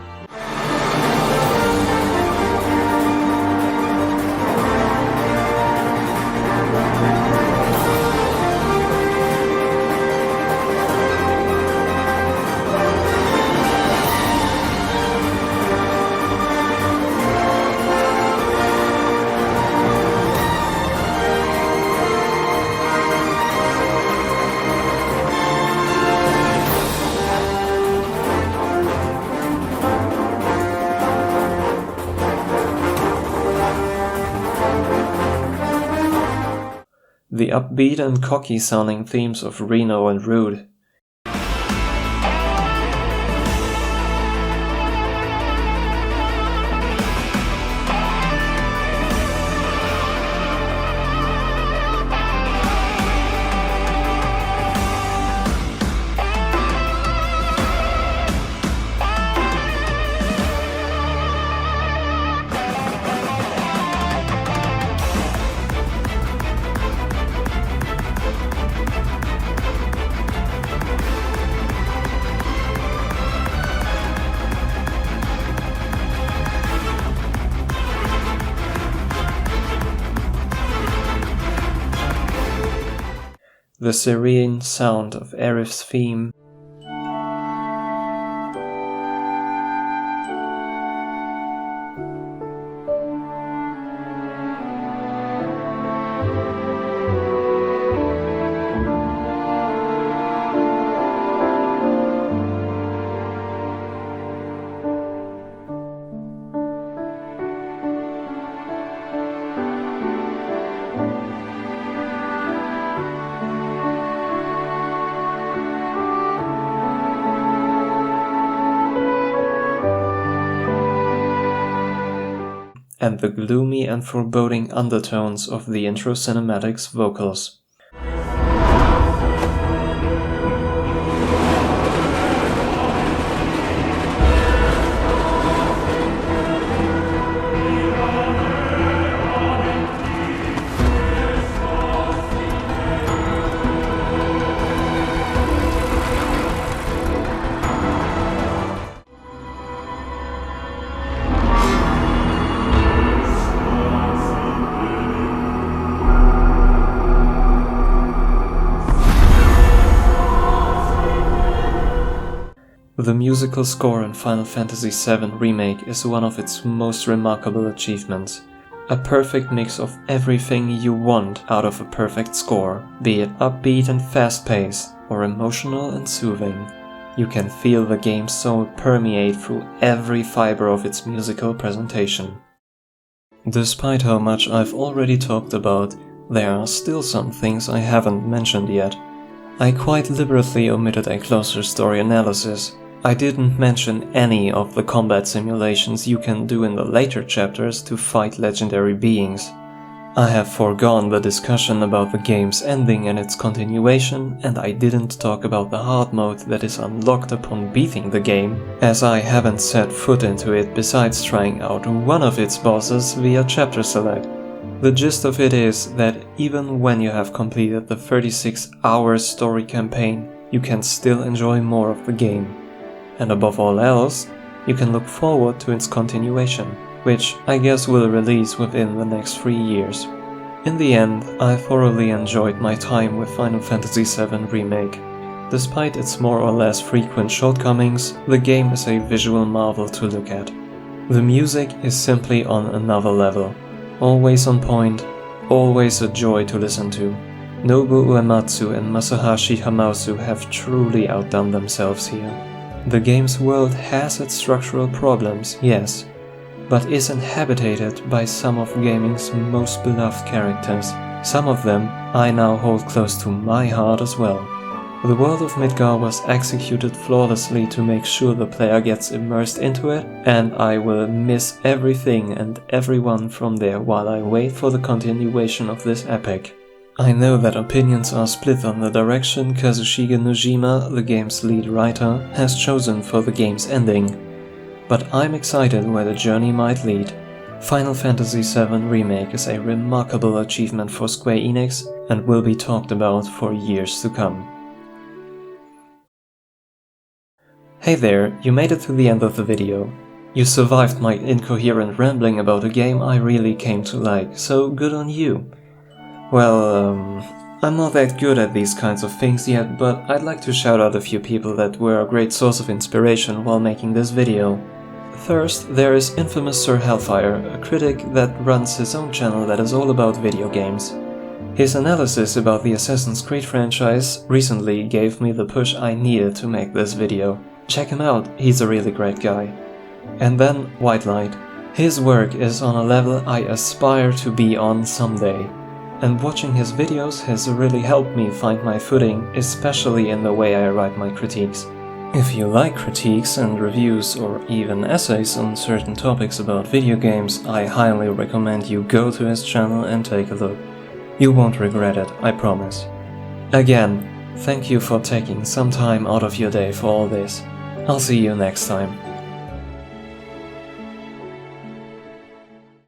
The upbeat and cocky sounding themes of Reno and Rude. the serene sound of Arif's theme, and the gloomy and foreboding undertones of the intro cinematic's vocals. The musical score in Final Fantasy VII Remake is one of its most remarkable achievements. A perfect mix of everything you want out of a perfect score, be it upbeat and fast-paced, or emotional and soothing. You can feel the game's soul permeate through every fiber of its musical presentation. Despite how much I've already talked about, there are still some things I haven't mentioned yet. I quite deliberately omitted a closer story analysis. I didn't mention any of the combat simulations you can do in the later chapters to fight legendary beings. I have foregone the discussion about the game's ending and its continuation, and I didn't talk about the hard mode that is unlocked upon beating the game, as I haven't set foot into it besides trying out one of its bosses via chapter select. The gist of it is that even when you have completed the 36-hour story campaign, you can still enjoy more of the game. And above all else, you can look forward to its continuation, which I guess will release within the next 3 years. In the end, I thoroughly enjoyed my time with Final Fantasy VII Remake. Despite its more or less frequent shortcomings, the game is a visual marvel to look at. The music is simply on another level, always on point, always a joy to listen to. Nobuo Uematsu and Masahashi Hamauzu have truly outdone themselves here. The game's world has its structural problems, yes, but is inhabited by some of gaming's most beloved characters. Some of them I now hold close to my heart as well. The world of Midgar was executed flawlessly to make sure the player gets immersed into it, and I will miss everything and everyone from there while I wait for the continuation of this epic. I know that opinions are split on the direction Kazushige Nojima, the game's lead writer, has chosen for the game's ending, but I'm excited where the journey might lead. Final Fantasy VII Remake is a remarkable achievement for Square Enix and will be talked about for years to come. Hey there, you made it to the end of the video. You survived my incoherent rambling about a game I really came to like, so good on you. Well, I'm not that good at these kinds of things yet, but I'd like to shout out a few people that were a great source of inspiration while making this video. First, there is infamous SirHellfire, a critic that runs his own channel that is all about video games. His analysis about the Assassin's Creed franchise recently gave me the push I needed to make this video. Check him out, he's a really great guy. And then Whitelight. His work is on a level I aspire to be on someday. And watching his videos has really helped me find my footing, especially in the way I write my critiques. If you like critiques and reviews or even essays on certain topics about video games, I highly recommend you go to his channel and take a look. You won't regret it, I promise. Again, thank you for taking some time out of your day for all this. I'll see you next time.